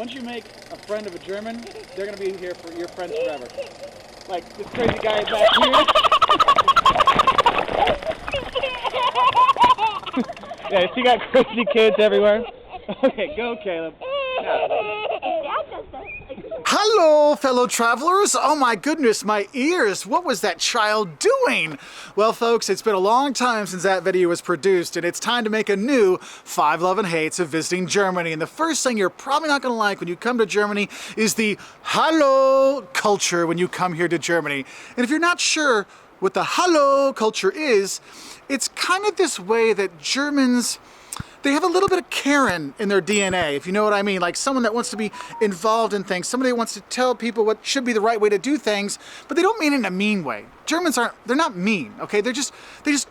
Once you make a friend of a German, they're going to be here for your friends forever. Like this crazy guy back here. Yeah, she got crazy kids everywhere. Okay, go Caleb. Hello, fellow travelers. Oh my goodness, my ears. What was that child doing? Well, folks, it's been a long time since that video was produced, and it's time to make a new 5 Love and Hates of visiting Germany. And the first thing you're probably not going to like when you come to Germany is the Hallo culture when you come here to Germany. And if you're not sure what the Hallo culture is, it's kind of this way that Germans, they have a little bit of Karen in their DNA, if you know what I mean. Like someone that wants to be involved in things, somebody that wants to tell people what should be the right way to do things, but they don't mean it in a mean way. Germans they're not mean, okay? They just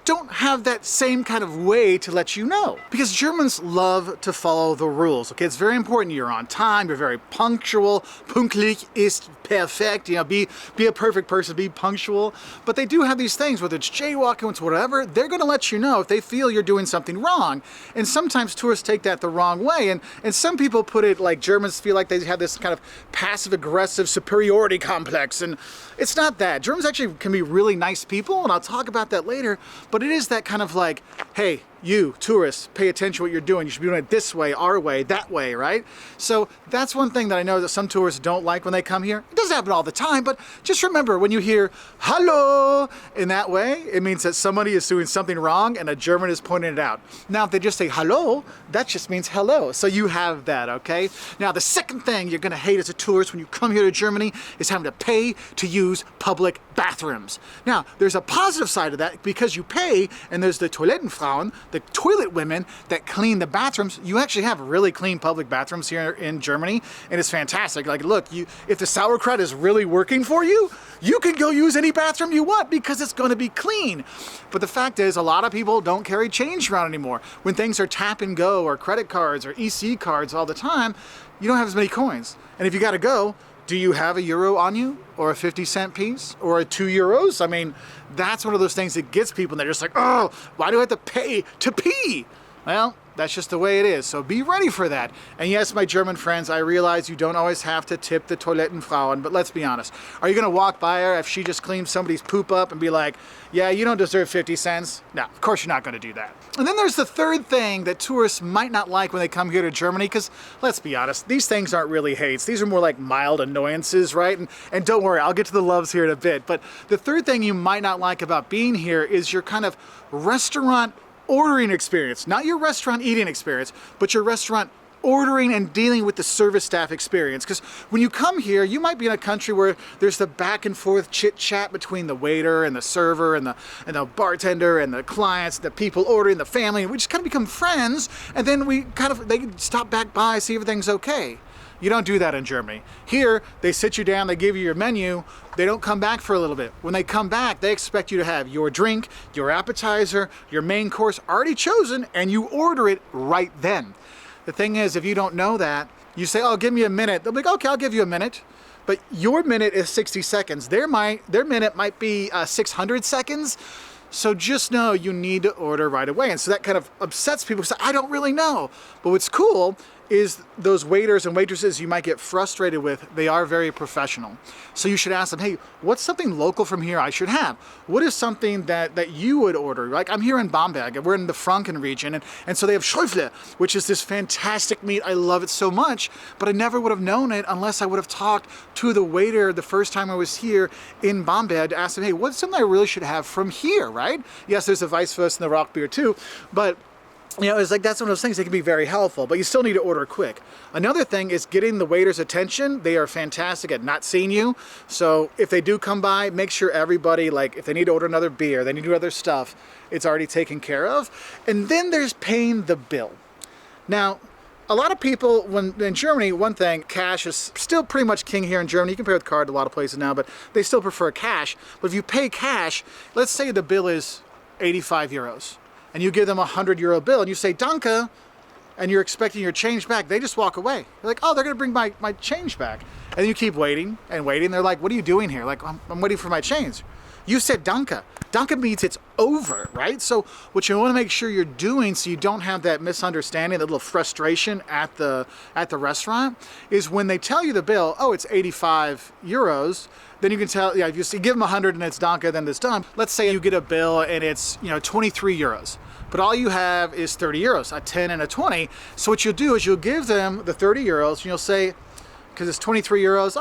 don't have that same kind of way to let you know. Because Germans love to follow the rules, okay? It's very important. You're on time, you're very punctual. Pünktlich ist perfekt, you know, be a perfect person, be punctual. But they do have these things, whether it's jaywalking, it's whatever, they're gonna let you know if they feel you're doing something wrong. And sometimes tourists take that the wrong way. And some people put it like Germans feel like they have this kind of passive-aggressive superiority complex. And it's not that. Germans actually can be really nice people, and I'll talk about that later, but it is that kind of like, hey, you, tourists, pay attention to what you're doing. You should be doing it this way, our way, that way, right? So that's one thing that I know that some tourists don't like when they come here. It doesn't happen all the time, but just remember when you hear hello in that way, it means that somebody is doing something wrong and a German is pointing it out. Now, if they just say hello, that just means hello. So you have that, okay? Now, the second thing you're gonna hate as a tourist when you come here to Germany is having to pay to use public bathrooms. Now, there's a positive side of that because you pay, and there's the Toilettenfrauen, the toilet women that clean the bathrooms. You actually have really clean public bathrooms here in Germany, and it's fantastic. Like, look, if the sauerkraut is really working for you, you can go use any bathroom you want because it's going to be clean. But the fact is, a lot of people don't carry change around anymore. When things are tap and go or credit cards or EC cards all the time, you don't have as many coins. And if you got to go, do you have a euro on you, or a 50-cent piece, or a 2 euros? I mean, that's one of those things that gets people, and they're just like, oh, why do I have to pay to pee? Well, that's just the way it is, so be ready for that. And yes, my German friends, I realize you don't always have to tip the Toilettenfrauen, but let's be honest. Are you gonna walk by her if she just cleans somebody's poop up and be like, yeah, you don't deserve 50 cents? No, of course you're not gonna do that. And then there's the third thing that tourists might not like when they come here to Germany, because let's be honest, these things aren't really hates. These are more like mild annoyances, right? And don't worry, I'll get to the loves here in a bit. But the third thing you might not like about being here is your kind of restaurant ordering experience. Not your restaurant eating experience, but your restaurant ordering and dealing with the service staff experience. Because when you come here, you might be in a country where there's the back and forth chit chat between the waiter and the server and the bartender and the clients, the people ordering, the family, and we just kind of become friends, and then they stop back by, see if everything's okay. You don't do that in Germany. Here, they sit you down, they give you your menu, they don't come back for a little bit. When they come back, they expect you to have your drink, your appetizer, your main course already chosen, and you order it right then. The thing is, if you don't know that, you say, oh, give me a minute. They'll be like, okay, I'll give you a minute. But your minute is 60 seconds. Their minute might be 600 seconds. So just know you need to order right away. And so that kind of upsets people. So I don't really know. But what's cool is those waiters and waitresses you might get frustrated with, they are very professional. So you should ask them, hey, what's something local from here I should have? What is something that you would order? Like, I'm here in Bamberg, and we're in the Franken region, and so they have Schäufle, which is this fantastic meat. I love it so much, but I never would have known it unless I would have talked to the waiter the first time I was here in Bamberg to ask them, hey, what's something I really should have from here, right? Yes, there's a Weisswurst and the rock beer too, but you know, it's like that's one of those things that can be very helpful, but you still need to order quick. Another thing is getting the waiter's attention. They are fantastic at not seeing you. So if they do come by, make sure everybody, like if they need to order another beer, they need to do other stuff, it's already taken care of. And then there's paying the bill. Now, a lot of people, when in Germany, one thing, cash is still pretty much king here in Germany. You can pay with card a lot of places now, but they still prefer cash. But if you pay cash, let's say the bill is 85 euros. And you give them a 100 euro bill and you say, Danke, and you're expecting your change back, they just walk away. They're like, oh, they're gonna bring my change back. And then you keep waiting and waiting. They're like, what are you doing here? Like, I'm waiting for my change. You said danke. Danke means it's over, right? So what you want to make sure you're doing so you don't have that misunderstanding, that little frustration at the restaurant, is when they tell you the bill, oh, it's 85 euros, then you can tell, yeah, if you give them 100 and it's danke, then it's done. Let's say you get a bill and it's, 23 euros. But all you have is 30 euros, a 10 and a 20. So what you'll do is you'll give them the 30 euros and you'll say, because it's 23 euros,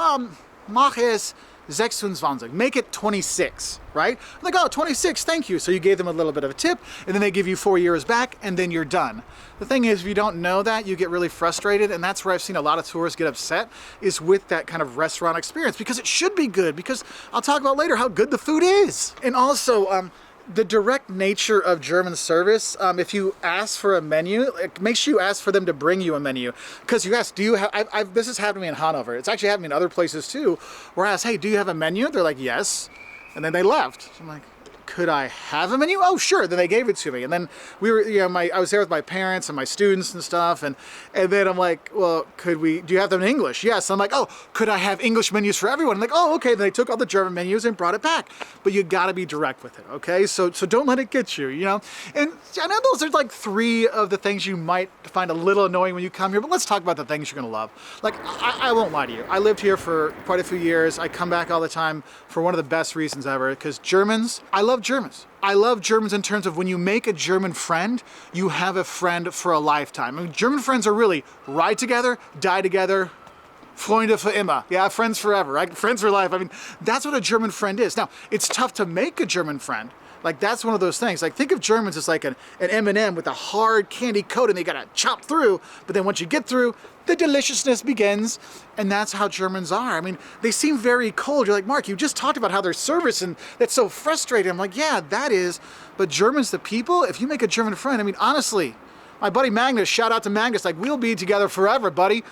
mach es 26, make it 26, right? I'm like, oh, 26, thank you. So you gave them a little bit of a tip, and then they give you 4 euros back, and then you're done. The thing is, if you don't know that, you get really frustrated, and that's where I've seen a lot of tourists get upset, is with that kind of restaurant experience, because it should be good, because I'll talk about later how good the food is. And also, the direct nature of German service, if you ask for a menu, make sure you ask for them to bring you a menu. Because you ask, do you have, this has happened to me in Hanover. It's actually happened in other places too, where I ask, hey, do you have a menu? They're like, yes. And then they left. So I'm like, could I have a menu? Oh, sure. Then they gave it to me. And then we were, I was there with my parents and my students and stuff. And then I'm like, well, do you have them in English? Yes. I'm like, oh, could I have English menus for everyone? I'm like, oh, okay. Then they took all the German menus and brought it back. But you got to be direct with it. Okay. So don't let it get you, And I know those are like 3 of the things you might find a little annoying when you come here, but let's talk about the things you're going to love. Like, I won't lie to you. I lived here for quite a few years. I come back all the time for one of the best reasons ever, because Germans, I love Germans. I love Germans in terms of when you make a German friend, you have a friend for a lifetime. I mean, German friends are really ride together, die together, Freunde für immer. Yeah, friends forever, right? Friends for life. I mean, that's what a German friend is. Now, it's tough to make a German friend. Like, that's one of those things. Like, think of Germans as like an M&M with a hard candy coat and they gotta chop through. But then once you get through, the deliciousness begins. And that's how Germans are. I mean, they seem very cold. You're like, Mark, you just talked about how their service and that's so frustrating. I'm like, yeah, that is. But Germans, the people, if you make a German friend, I mean, honestly, my buddy Magnus, shout out to Magnus, like, we'll be together forever, buddy.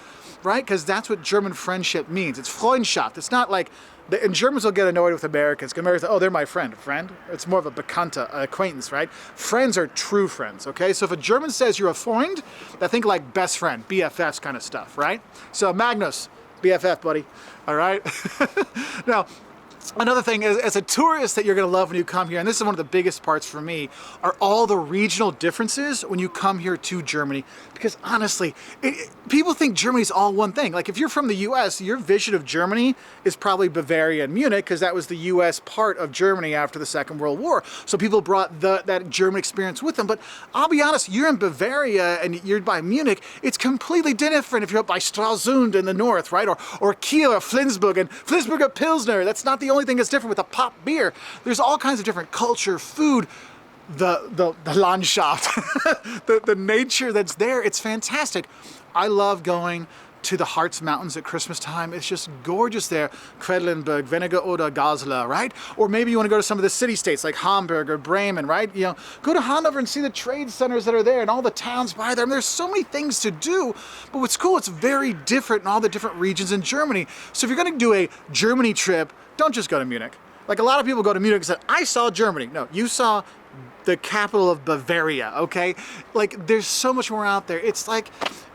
Right? Because that's what German friendship means. It's Freundschaft. It's not like, and Germans will get annoyed with Americans. Because Americans, oh, they're my friend. Friend? It's more of a Bekannte, acquaintance, right? Friends are true friends, okay? So if a German says you're a Freund, I think like best friend, BFFs kind of stuff, right? So Magnus, BFF, buddy. All right? Now, another thing is, as a tourist that you're going to love when you come here, and this is one of the biggest parts for me, are all the regional differences when you come here to Germany. Because honestly, people think Germany's all one thing. Like, if you're from the US, your vision of Germany is probably Bavaria and Munich, because that was the US part of Germany after the Second World War. So people brought that German experience with them. But I'll be honest, you're in Bavaria and you're by Munich, it's completely different if you're up by Stralsund in the north, right? Or Kiel or Flensburg, and Flensburger Pilsner. That's not the only thing that's different with a pop beer. There's all kinds of different culture, food, the Landschaft, the nature that's there. It's fantastic. I love going to the Harz Mountains at Christmas time. It's just gorgeous there. Quedlinburg, Venneger oder Goslar, right? Or maybe you want to go to some of the city states like Hamburg or Bremen, right? Go to Hanover and see the trade centers that are there and all the towns by there. I mean, there's so many things to do, but what's cool, it's very different in all the different regions in Germany. So if you're going to do a Germany trip, don't just go to Munich. Like, a lot of people go to Munich and say, I saw Germany. No, you saw the capital of Bavaria, okay? Like, there's so much more out there. It's like,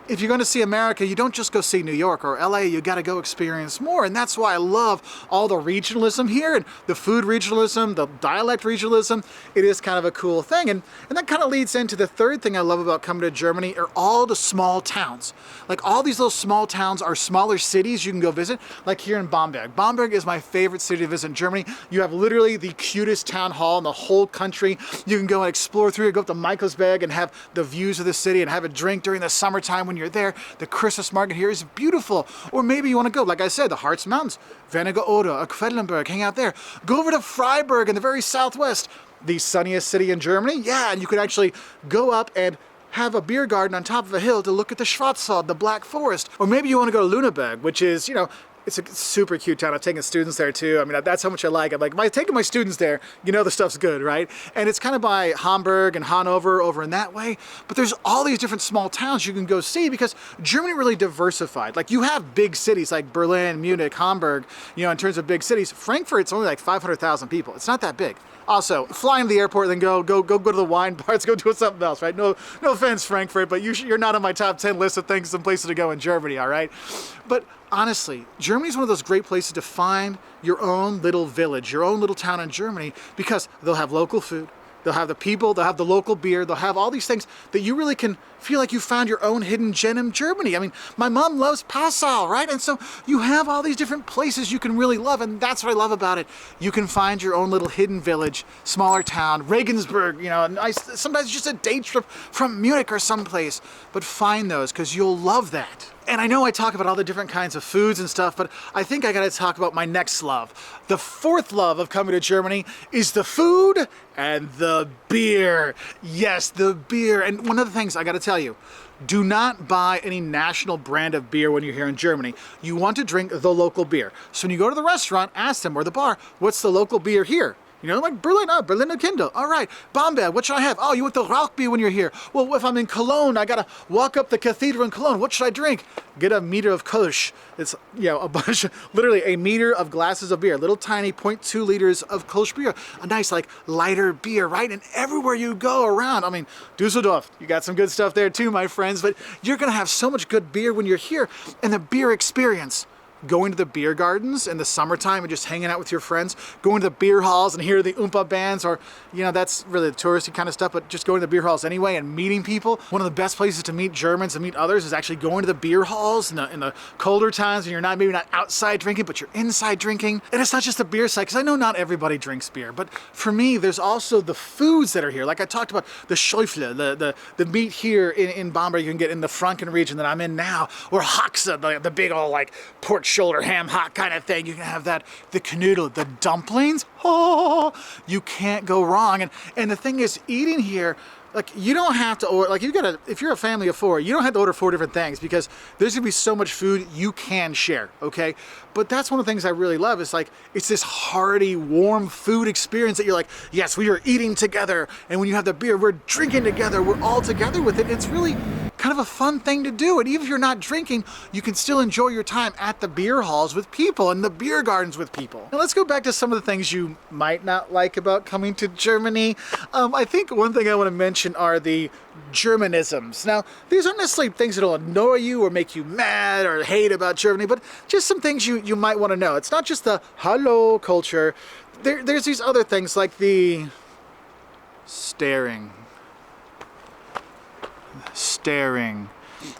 if you're going to see America, you don't just go see New York or LA, you got to go experience more. And that's why I love all the regionalism here, and the food regionalism, the dialect regionalism. It is kind of a cool thing. And that kind of leads into the third thing I love about coming to Germany are all the small towns. Like, all these little small towns are smaller cities you can go visit, like here in Bamberg. Bamberg is my favorite city to visit in Germany. You have literally the cutest town hall in the whole country. You can go and explore through it, go up to Michaelsberg and have the views of the city and have a drink during the summertime when you're there. The Christmas market here is beautiful. Or maybe you want to go, like I said, the Harz Mountains, Venneger oder, Quedlinburg, hang out there. Go over to Freiburg in the very southwest, the sunniest city in Germany. Yeah, and you could actually go up and have a beer garden on top of a hill to look at the Schwarzwald, the Black Forest. Or maybe you want to go to Lüneburg, which is, it's a super cute town. I'm taking students there too. I mean, that's how much I like it. Like, by taking my students there, the stuff's good, right? And it's kind of by Hamburg and Hanover over in that way. But there's all these different small towns you can go see because Germany really diversified. Like, you have big cities like Berlin, Munich, Hamburg, in terms of big cities. Frankfurt, it's only like 500,000 people. It's not that big. Also, fly into the airport, then go to the wine bars, go do something else, right? No offense, Frankfurt, but you're not on my top 10 list of things and places to go in Germany, all right? But honestly, Germany is one of those great places to find your own little village, your own little town in Germany, because they'll have local food, they'll have the people, they'll have the local beer, they'll have all these things that you really can feel like you found your own hidden gem in Germany. I mean, my mom loves Passau, right? And so you have all these different places you can really love, and that's what I love about it. You can find your own little hidden village, smaller town, Regensburg, you know, nice, sometimes just a day trip from Munich or someplace, but find those because you'll love that. And I know I talk about all the different kinds of foods and stuff, but I think I gotta talk about my next love. The fourth love of coming to Germany is the food and the beer. Yes, the beer. And one of the things I gotta tell you, do not buy any national brand of beer when you're here in Germany. You want to drink the local beer. So when you go to the restaurant, ask them, or the bar, what's the local beer here? You know, like Berlin, oh, Berliner Kindle. All right, Bamberg, what should I have? Oh, you want the Rauch beer when you're here. Well, if I'm in Cologne, I gotta walk up the cathedral in Cologne. What should I drink? Get a meter of Kolsch. It's, you know, a bunch, literally a meter of glasses of beer, little tiny 0.2 liters of Kolsch beer. A nice, like, lighter beer, right? And everywhere you go around, I mean, Dusseldorf, you got some good stuff there too, my friends, but you're gonna have so much good beer when you're here. And the beer experience, going to the beer gardens in the summertime and just hanging out with your friends, going to the beer halls and hear the Oompa bands, or, you know, that's really the touristy kind of stuff, but just going to the beer halls anyway and meeting people. One of the best places to meet Germans and meet others is actually going to the beer halls in the colder times when you're maybe not outside drinking, but you're inside drinking. And it's not just the beer side, because I know not everybody drinks beer, but for me, there's also the foods that are here. Like I talked about the Schäufle, the meat here in Bamberg you can get in the Franken region that I'm in now, or Haxe, the big old like pork shoulder ham hock kind of thing. You can have that, the Knödel, the dumplings. Oh, you can't go wrong. And the thing is, eating here, like, you don't have to order, like, if you're a family of 4, you don't have to order 4 different things, because there's gonna be so much food you can share, okay? But that's one of the things I really love, is like, it's this hearty, warm food experience that you're like, yes, we are eating together. And when you have the beer, we're drinking together, we're all together with it. It's really kind of a fun thing to do. And even if you're not drinking, you can still enjoy your time at the beer halls with people and the beer gardens with people. Now let's go back to some of the things you might not like about coming to Germany. I think one thing I want to mention are the Germanisms. Now, these aren't necessarily things that'll annoy you or make you mad or hate about Germany, but just some things you might want to know. It's not just the hello culture. There's these other things like the staring.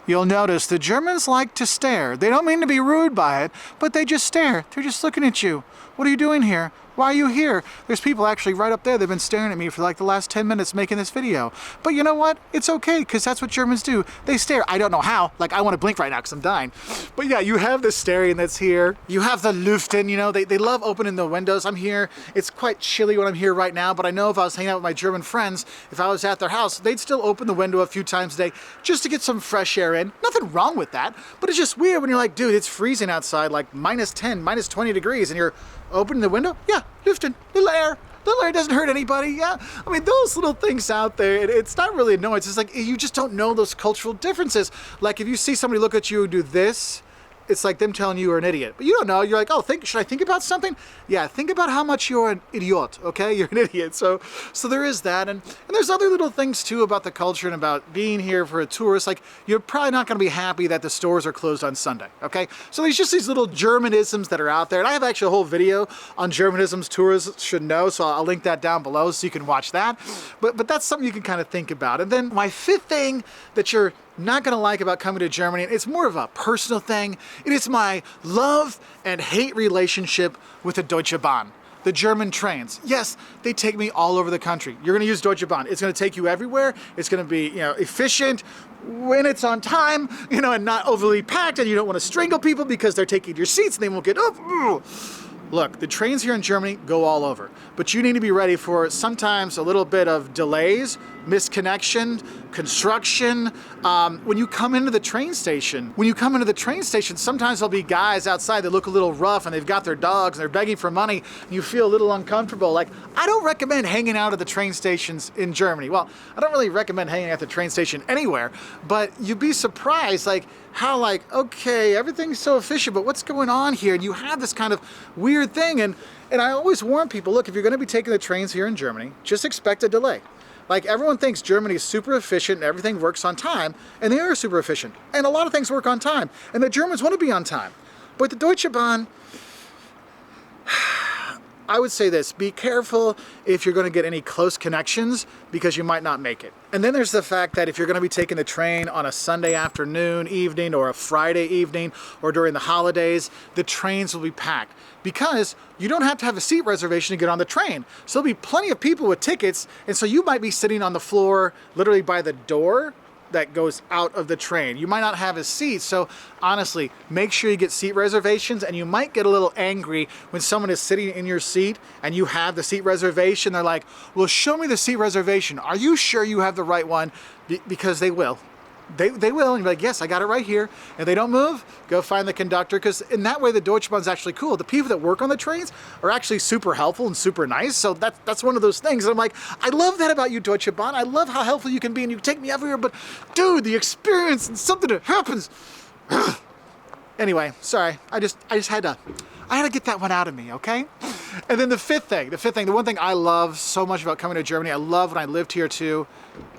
You'll notice the Germans like to stare. They don't mean to be rude by it, but they just stare. They're just looking at you. What are you doing here? Why are you here? There's people actually right up there. They've been staring at me for like the last 10 minutes making this video. But you know what? It's okay, because that's what Germans do. They stare. I don't know how. Like, I want to blink right now because I'm dying. But yeah, you have the staring that's here. You have the Lüften, you know, they love opening the windows. I'm here. It's quite chilly when I'm here right now, but I know if I was hanging out with my German friends, if I was at their house, they'd still open the window a few times a day just to get some fresh air in. Nothing wrong with that, but it's just weird when you're like, dude, it's freezing outside, like -10, -20 degrees, and you're opening the window. Yeah, Lüften, little air. Little air doesn't hurt anybody. Yeah, I mean, those little things out there, it's not really annoying. It's just like, you just don't know those cultural differences. Like, if you see somebody look at you and do this, it's like them telling you you're an idiot. But you don't know. You're like, oh, should I think about something? Yeah, think about how much you're an idiot, okay? You're an idiot. So there is that. And there's other little things, too, about the culture and about being here for a tourist. Like, you're probably not going to be happy that the stores are closed on Sunday, okay? So there's just these little Germanisms that are out there. And I have actually a whole video on Germanisms tourists should know, so I'll link that down below so you can watch that. But that's something you can kind of think about. And then my fifth thing that you're not gonna like about coming to Germany, it's more of a personal thing. It is my love and hate relationship with the DeutscheBahn, the German trains. Yes, they take me all over the country. You're gonna use DeutscheBahn. It's gonna take you everywhere. It's gonna be, you know, efficient when it's on time, you know, and not overly packed, and you don't want to strangle people because they're taking your seats and they won't get up. Look, the trains here in Germany go all over, but you need to be ready for sometimes a little bit of delays, misconnection, construction. When you come into the train station, sometimes there'll be guys outside that look a little rough and they've got their dogs and they're begging for money and you feel a little uncomfortable. Like, I don't recommend hanging out at the train stations in Germany. Well, I don't really recommend hanging out at the train station anywhere, but you'd be surprised, like, how, like, okay, everything's so efficient, but what's going on here? And you have this kind of weird thing. And I always warn people, look, if you're gonna be taking the trains here in Germany, just expect a delay. Like, everyone thinks Germany is super efficient and everything works on time, and they are super efficient. And a lot of things work on time, and the Germans want to be on time. But the DeutscheBahn, I would say this, be careful if you're going to get any close connections because you might not make it. And then there's the fact that if you're going to be taking the train on a Sunday afternoon, evening, or a Friday evening, or during the holidays, the trains will be packed because you don't have to have a seat reservation to get on the train. So there'll be plenty of people with tickets, and so you might be sitting on the floor literally by the door that goes out of the train. You might not have a seat, so honestly, make sure you get seat reservations, and you might get a little angry when someone is sitting in your seat and you have the seat reservation. They're like, well, show me the seat reservation. Are you sure you have the right one? Because they will. They will, and you're like, yes, I got it right here. If they don't move, go find the conductor, because in that way the DeutscheBahn's actually cool. The people that work on the trains are actually super helpful and super nice, so that's one of those things. And I'm like, I love that about you, DeutscheBahn. I love how helpful you can be, and you take me everywhere, but dude, the experience and something that happens. Anyway, sorry, I just had to get that one out of me, okay? And then the fifth thing, the one thing I love so much about coming to Germany, I love when I lived here too,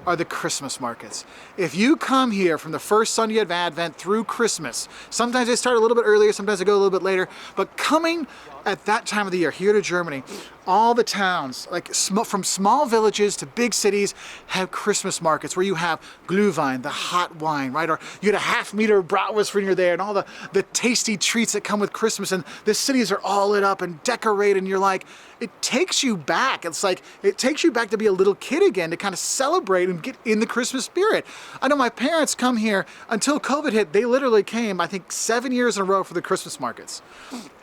are the Christmas markets. If you come here from the first Sunday of Advent through Christmas, sometimes they start a little bit earlier, sometimes they go a little bit later, but coming at that time of the year here to Germany, all the towns, like from small villages to big cities, have Christmas markets where you have Glühwein, the hot wine, right? Or you get a half-meter bratwurst when you're there, and all the tasty treats that come with Christmas, and the cities are all lit up and decorated, and you're like, it takes you back. It's like, it takes you back to be a little kid again, to kind of celebrate and get in the Christmas spirit. I know my parents come here, until COVID hit, they literally came, I think, 7 years in a row for the Christmas markets.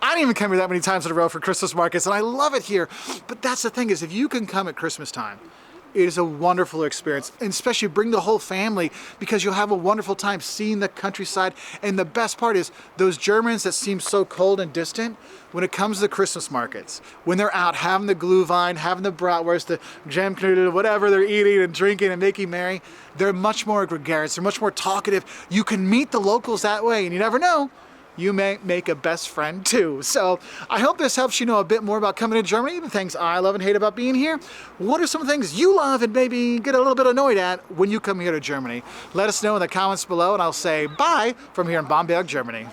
I didn't even come here that many times in a row for Christmas markets, and I love it here. But that's the thing, is if you can come at Christmas time, it is a wonderful experience, and especially bring the whole family, because you'll have a wonderful time seeing the countryside. And the best part is, those Germans that seem so cold and distant, when it comes to the Christmas markets, when they're out having the Glühwein, having the bratwurst, the Gemknödel, whatever they're eating and drinking and making merry, they're much more gregarious, they're much more talkative. You can meet the locals that way, and you never know, you may make a best friend too. So I hope this helps you know a bit more about coming to Germany, the things I love and hate about being here. What are some of the things you love and maybe get a little bit annoyed at when you come here to Germany? Let us know in the comments below, and I'll say bye from here in Bamberg, Germany.